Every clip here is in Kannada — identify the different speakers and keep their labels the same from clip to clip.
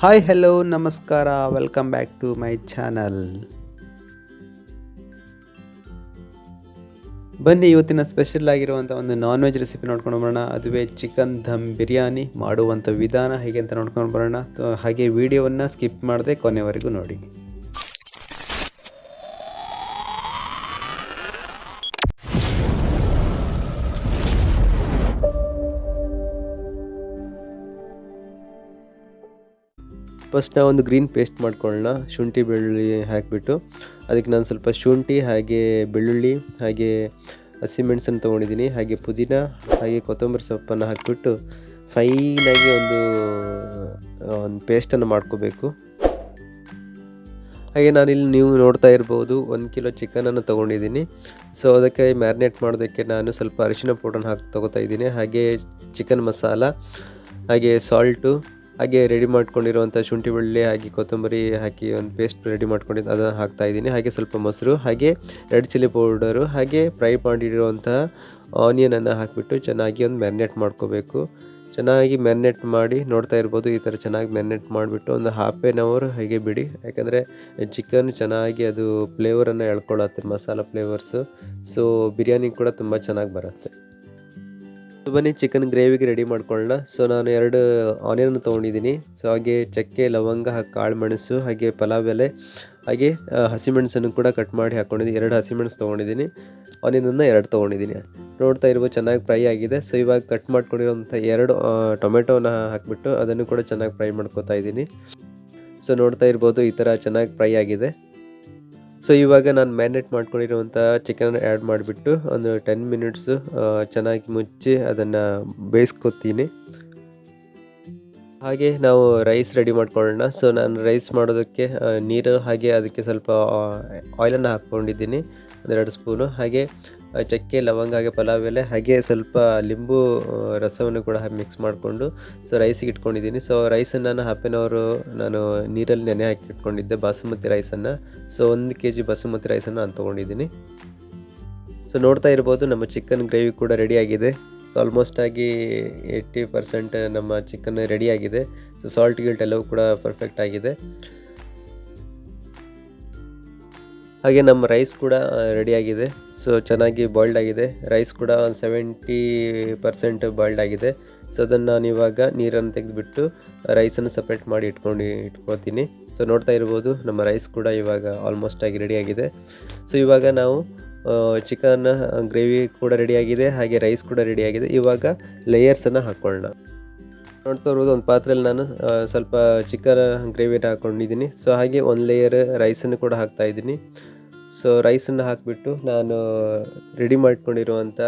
Speaker 1: ಹಾಯ್ ಹೆಲೋ ನಮಸ್ಕಾರ, welcome back to my channel. ಬನ್ನಿ ಇವತ್ತಿನ ಸ್ಪೆಷಲ್ ಆಗಿರುವಂಥ ಒಂದು ನಾನ್ ವೆಜ್ ರೆಸಿಪಿ ನೋಡ್ಕೊಂಡು ಬರೋಣ. ಅದುವೇ ಚಿಕನ್ ದಮ್ ಬಿರಿಯಾನಿ ಮಾಡುವಂಥ ವಿಧಾನ ಹೇಗೆ ಅಂತ ನೋಡ್ಕೊಂಡು ಬರೋಣ. ಹಾಗೆ ವಿಡಿಯೋವನ್ನು ಸ್ಕಿಪ್ ಮಾಡದೆ ಕೊನೆವರೆಗೂ ನೋಡಿ. ಫಸ್ಟ್ ನಾವು ಒಂದು ಗ್ರೀನ್ ಪೇಸ್ಟ್ ಮಾಡ್ಕೊಳ್ಳೋಣ. ಶುಂಠಿ ಬೆಳ್ಳುಳ್ಳಿ ಹಾಕಿಬಿಟ್ಟು ಅದಕ್ಕೆ ನಾನು ಸ್ವಲ್ಪ ಶುಂಠಿ ಹಾಗೆ ಬೆಳ್ಳುಳ್ಳಿ ಹಾಗೆ ಹಸಿಮೆಣಸನ್ನು ತೊಗೊಂಡಿದ್ದೀನಿ, ಹಾಗೆ ಪುದೀನ ಹಾಗೆ ಕೊತ್ತಂಬರಿ ಸೊಪ್ಪನ್ನು ಹಾಕಿಬಿಟ್ಟು ಫೈನಾಗಿ ಒಂದು ಪೇಸ್ಟನ್ನು ಮಾಡ್ಕೋಬೇಕು. ಹಾಗೆ ನಾನಿಲ್ಲಿ ನೀವು ನೋಡ್ತಾ ಇರ್ಬೋದು 1 ಕಿಲೋ ಚಿಕನನ್ನು ತೊಗೊಂಡಿದ್ದೀನಿ. ಸೊ ಅದಕ್ಕೆ ಮ್ಯಾರಿನೇಟ್ ಮಾಡೋದಕ್ಕೆ ನಾನು ಸ್ವಲ್ಪ ಅರಿಶಿನ ಪೌಡರ್ನ ತೊಗೋತಾ ಇದ್ದೀನಿ, ಹಾಗೆ ಚಿಕನ್ ಮಸಾಲ ಹಾಗೆ ಸಾಲ್ಟು ಹಾಗೆ ರೆಡಿ ಮಾಡ್ಕೊಂಡಿರುವಂಥ ಶುಂಠಿ ಬೆಳ್ಳುಳ್ಳಿ ಹಾಗೆ ಕೊತ್ತಂಬರಿ ಹಾಕಿ ಒಂದು ಪೇಸ್ಟ್ ರೆಡಿ ಮಾಡ್ಕೊಂಡಿದ್ದು ಅದನ್ನು ಹಾಕ್ತಾಯಿದ್ದೀನಿ. ಹಾಗೆ ಸ್ವಲ್ಪ ಮೊಸರು ಹಾಗೆ ರೆಡ್ ಚಿಲ್ಲಿ ಪೌಡರು ಹಾಗೆ ಫ್ರೈ ಮಾಡಿರುವಂತಹ ಆನಿಯನನ್ನು ಹಾಕಿಬಿಟ್ಟು ಚೆನ್ನಾಗಿ ಒಂದು ಮ್ಯಾರಿನೇಟ್ ಮಾಡ್ಕೋಬೇಕು. ಚೆನ್ನಾಗಿ ಮ್ಯಾರಿನೇಟ್ ಮಾಡಿ ನೋಡ್ತಾ ಇರ್ಬೋದು, ಈ ಥರ ಚೆನ್ನಾಗಿ ಮ್ಯಾರಿನೇಟ್ ಮಾಡಿಬಿಟ್ಟು ಒಂದು ½ ಅವರ್ ಹಾಗೆ ಬಿಡಿ. ಯಾಕಂದರೆ ಚಿಕನ್ ಚೆನ್ನಾಗಿ ಅದು ಫ್ಲೇವರನ್ನು ಎಳ್ಕೊಳ್ಳುತ್ತೆ, ಮಸಾಲ ಫ್ಲೇವರ್ಸು. ಸೊ ಬಿರಿಯಾನಿ ಕೂಡ ತುಂಬ ಚೆನ್ನಾಗಿ ಬರುತ್ತೆ. ಬನ್ನಿ ಚಿಕನ್ ಗ್ರೇವಿಗೆ ರೆಡಿ ಮಾಡ್ಕೊಳ್ಳೋಣ. ಸೊ ನಾನು 2 ಆನಿಯನ್ ತೊಗೊಂಡಿದ್ದೀನಿ. ಸೊ ಹಾಗೆ ಚಕ್ಕೆ ಲವಂಗ ಹಾಗೆ ಕಾಳು ಮೆಣಸು ಹಾಗೆ ಪಲಾವ್ ಎಲೆ ಹಾಗೆ ಹಸಿಮೆಣಸನ್ನು ಕೂಡ ಕಟ್ ಮಾಡಿ ಹಾಕ್ಕೊಂಡಿದ್ದೀನಿ. 2 ಹಸಿಮೆಣಸು ತೊಗೊಂಡಿದ್ದೀನಿ, ಆನಿಯನನ್ನು 2 ತೊಗೊಂಡಿದ್ದೀನಿ. ನೋಡ್ತಾ ಇರ್ಬೋದು ಚೆನ್ನಾಗಿ ಫ್ರೈ ಆಗಿದೆ. ಸೊ ಇವಾಗ ಕಟ್ ಮಾಡ್ಕೊಂಡಿರೋಂಥ 2 ಟೊಮೆಟೋನ ಹಾಕಿಬಿಟ್ಟು ಅದನ್ನು ಕೂಡ ಚೆನ್ನಾಗಿ ಫ್ರೈ ಮಾಡ್ಕೊತಾ ಇದ್ದೀನಿ. ಸೊ ನೋಡ್ತಾ ಇರ್ಬೋದು ಈ ಥರ ಚೆನ್ನಾಗಿ ಫ್ರೈ ಆಗಿದೆ. ಸೊ ಇವಾಗ ನಾನು ಮ್ಯಾರಿನೇಟ್ ಮಾಡ್ಕೊಂಡಿರುವಂಥ ಚಿಕನ್ ಆ್ಯಡ್ ಮಾಡಿಬಿಟ್ಟು ಒಂದು 10 ಮಿನಿಟ್ಸು ಚೆನ್ನಾಗಿ ಮುಚ್ಚಿ ಅದನ್ನು ಬೇಯಿಸ್ಕೊತೀನಿ. ಹಾಗೆ ನಾವು ರೈಸ್ ರೆಡಿ ಮಾಡ್ಕೊಳ್ಳೋಣ. ಸೊ ನಾನು ರೈಸ್ ಮಾಡೋದಕ್ಕೆ ನೀರು ಹಾಗೆ ಅದಕ್ಕೆ ಸ್ವಲ್ಪ ಆಯಿಲನ್ನು ಹಾಕ್ಕೊಂಡಿದ್ದೀನಿ, 1-2 ಸ್ಪೂನು. ಹಾಗೆ ಚಕ್ಕೆ ಲವಂಗ ಹಾಗೆ ಪಲಾವ್ ಎಲೆ ಹಾಗೆ ಸ್ವಲ್ಪ ಲಿಂಬು ರಸವನ್ನು ಕೂಡ ಮಿಕ್ಸ್ ಮಾಡಿಕೊಂಡು ಸೊ ರೈಸಿಗೆ ಇಟ್ಕೊಂಡಿದ್ದೀನಿ. ಸೊ ರೈಸನ್ನು ನಾನು ½ ಅವರ್ ನಾನು ನೀರಲ್ಲಿ ನೆನೆ ಹಾಕಿ ಇಟ್ಕೊಂಡಿದ್ದೆ, ಬಾಸುಮತಿ ರೈಸನ್ನು. ಸೊ 1 kg ಬಾಸುಮತಿ ರೈಸನ್ನು ನಾನು ತೊಗೊಂಡಿದ್ದೀನಿ. ಸೊ ನೋಡ್ತಾ ಇರ್ಬೋದು ನಮ್ಮ ಚಿಕನ್ ಗ್ರೇವಿ ಕೂಡ ರೆಡಿಯಾಗಿದೆ. ಸೊ ಆಲ್ಮೋಸ್ಟ್ ಆಗಿ 80% ನಮ್ಮ ಚಿಕನ್ ರೆಡಿಯಾಗಿದೆ. ಸೊ ಸಾಲ್ಟ್ ಗಿಲ್ಟ್ ಎಲ್ಲವೂ ಕೂಡ ಪರ್ಫೆಕ್ಟ್ ಆಗಿದೆ. ಹಾಗೆ ನಮ್ಮ ರೈಸ್ ಕೂಡ ರೆಡಿಯಾಗಿದೆ. ಸೊ ಚೆನ್ನಾಗಿ ಬಾಯ್ಲ್ಡ್ ಆಗಿದೆ. ರೈಸ್ ಕೂಡ ಒಂದು 70% ಬಾಯ್ಲ್ಡ್ ಆಗಿದೆ. ಸೊ ಅದನ್ನು ನಾನು ಇವಾಗ ನೀರನ್ನು ತೆಗೆದುಬಿಟ್ಟು ರೈಸನ್ನು ಸಪ್ರೇಟ್ ಮಾಡಿ ಇಟ್ಕೊತೀನಿ. ಸೊ ನೋಡ್ತಾ ಇರ್ಬೋದು ನಮ್ಮ ರೈಸ್ ಕೂಡ ಇವಾಗ ಆಲ್ಮೋಸ್ಟ್ ಆಗಿ ರೆಡಿಯಾಗಿದೆ. ಸೊ ಇವಾಗ ನಾವು ಚಿಕನ್ ಗ್ರೇವಿ ಕೂಡ ರೆಡಿಯಾಗಿದೆ, ಹಾಗೆ ರೈಸ್ ಕೂಡ ರೆಡಿಯಾಗಿದೆ. ಇವಾಗ ಲೇಯರ್ಸನ್ನು ಹಾಕ್ಕೊಳ್ಳೋಣ. ನೋಡ್ತಾ ಇರ್ಬೋದು ಒಂದು ಪಾತ್ರೆಯಲ್ಲಿ ನಾನು ಸ್ವಲ್ಪ ಚಿಕನ್ ಗ್ರೇವಿನ ಹಾಕ್ಕೊಂಡಿದ್ದೀನಿ. ಸೊ ಹಾಗೆ 1 ಲೇಯರ್ ರೈಸನ್ನು ಕೂಡ ಹಾಕ್ತಾಯಿದ್ದೀನಿ. ಸೊ ರೈಸನ್ನು ಹಾಕಿಬಿಟ್ಟು ನಾನು ರೆಡಿ ಮಾಡ್ಕೊಂಡಿರುವಂಥ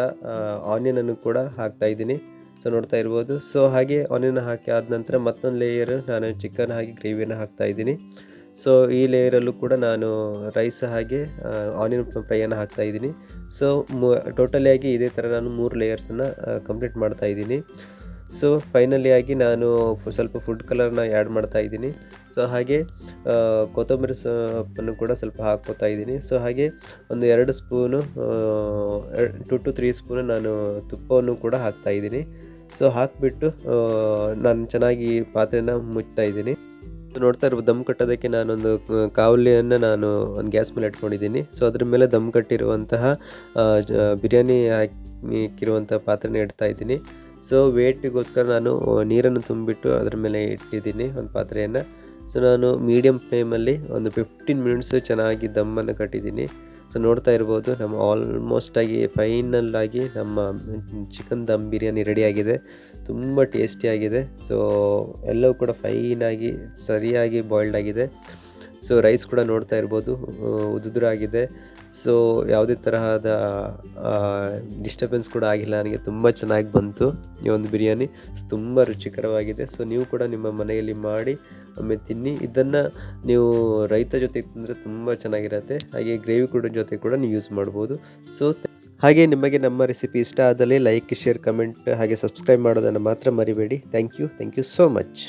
Speaker 1: ಆನಿಯನನ್ನು ಕೂಡ ಹಾಕ್ತಾಯಿದ್ದೀನಿ. ಸೊ ನೋಡ್ತಾ ಇರ್ಬೋದು. ಸೊ ಹಾಗೆ ಆನಿಯನ್ ಹಾಕಿ ಆದ ನಂತರ ಮತ್ತೊಂದು ಲೇಯರ್ ನಾನು ಚಿಕನ್ ಹಾಗೆ ಗ್ರೇವಿಯನ್ನು ಹಾಕ್ತಾಯಿದ್ದೀನಿ. ಸೊ ಈ ಲೇಯರಲ್ಲೂ ಕೂಡ ನಾನು ರೈಸ್ ಹಾಗೆ ಆನಿಯನ್ ಫ್ರೈಯನ್ನು ಹಾಕ್ತಾಯಿದ್ದೀನಿ. ಸೊ ಟೋಟಲಿಯಾಗಿ ಇದೇ ಥರ ನಾನು 3 ಲೇಯರ್ಸನ್ನು ಕಂಪ್ಲೀಟ್ ಮಾಡ್ತಾಯಿದ್ದೀನಿ. ಸೊ ಫೈನಲಿ ಆಗಿ ನಾನು ಸ್ವಲ್ಪ ಫುಡ್ ಕಲರ್ನ ಆ್ಯಡ್ ಮಾಡ್ತಾಯಿದ್ದೀನಿ. ಸೊ ಹಾಗೆ ಕೊತ್ತಂಬರಿ ಸೊಪ್ಪನ್ನು ಕೂಡ ಸ್ವಲ್ಪ ಹಾಕ್ಕೋತಾ ಇದ್ದೀನಿ. ಸೊ ಹಾಗೆ ಒಂದು 2 ಸ್ಪೂನು 2 to 3 ಸ್ಪೂನು ನಾನು ತುಪ್ಪವನ್ನು ಕೂಡ ಹಾಕ್ತಾಯಿದ್ದೀನಿ. ಸೊ ಹಾಕಿಬಿಟ್ಟು ನಾನು ಚೆನ್ನಾಗಿ ಪಾತ್ರೆನ ಮುಚ್ತಾ ಇದ್ದೀನಿ. ನೋಡ್ತಾ ಇರ್ಬೋದು ದಮ್ ಕಟ್ಟೋದಕ್ಕೆ ನಾನೊಂದು ಕಾವಲಿಯನ್ನು ನಾನು ಒಂದು ಗ್ಯಾಸ್ ಮೇಲೆ ಇಟ್ಕೊಂಡಿದ್ದೀನಿ. ಸೊ ಅದ್ರ ಮೇಲೆ ದಮ್ ಕಟ್ಟಿರುವಂತಹ ಬಿರಿಯಾನಿ ಹಾಕಿರುವಂಥ ಪಾತ್ರೆನ ಇಡ್ತಾ ಇದ್ದೀನಿ. ಸೊ ವೇಟಿಗೋಸ್ಕರ ನಾನು ನೀರನ್ನು ತುಂಬಿಟ್ಟು ಅದರ ಮೇಲೆ ಇಟ್ಟಿದ್ದೀನಿ ಒಂದು ಪಾತ್ರೆಯನ್ನು. ಸೊ ನಾನು ಮೀಡಿಯಮ್ ಫ್ಲೇಮಲ್ಲಿ ಒಂದು 15 ಮಿನಿಟ್ಸು ಚೆನ್ನಾಗಿ ದಮ್ಮನ್ನು ಕಟ್ಟಿದ್ದೀನಿ. ಸೊ ನೋಡ್ತಾ ಇರ್ಬೋದು ನಮ್ಮ ಆಲ್ಮೋಸ್ಟ್ ಆಗಿ ಫೈನಲ್ ಆಗಿ ನಮ್ಮ ಚಿಕನ್ ದಮ್ ಬಿರಿಯಾನಿ ರೆಡಿಯಾಗಿದೆ. ತುಂಬ ಟೇಸ್ಟಿಯಾಗಿದೆ. ಸೊ ಎಲ್ಲವೂ ಕೂಡ ಫೈನಾಗಿ ಸರಿಯಾಗಿ ಬಾಯ್ಲ್ಡ್ ಆಗಿದೆ. ಸೊ ರೈಸ್ ಕೂಡ ನೋಡ್ತಾ ಇರ್ಬೋದು ಉದುರಾಗಿದೆ. ಸೊ ಯಾವುದೇ ತರಹದ ಡಿಸ್ಟರ್ಬೆನ್ಸ್ ಕೂಡ ಆಗಿಲ್ಲ, ನನಗೆ ತುಂಬ ಚೆನ್ನಾಗಿ ಬಂತು ಈ ಒಂದು ಬಿರಿಯಾನಿ. ಸೊ ತುಂಬ ರುಚಿಕರವಾಗಿದೆ. ಸೊ ನೀವು ಕೂಡ ನಿಮ್ಮ ಮನೆಯಲ್ಲಿ ಮಾಡಿ ಒಮ್ಮೆ ತಿನ್ನಿ. ಇದನ್ನು ನೀವು ರೈತ ಜೊತೆ ತಿಂದರೆ ತುಂಬ ಚೆನ್ನಾಗಿರುತ್ತೆ. ಹಾಗೆ ಗ್ರೇವಿ ಕೂಡ ಜೊತೆ ಕೂಡ ನೀವು ಯೂಸ್ ಮಾಡ್ಬೋದು. ಸೊ ಹಾಗೆ ನಿಮಗೆ ನಮ್ಮ ರೆಸಿಪಿ ಇಷ್ಟ ಆದಲ್ಲಿ ಲೈಕ್, ಶೇರ್, ಕಮೆಂಟ್ ಹಾಗೆ ಸಬ್ಸ್ಕ್ರೈಬ್ ಮಾಡೋದನ್ನು ಮಾತ್ರ ಮರಿಬೇಡಿ. Thank you so much.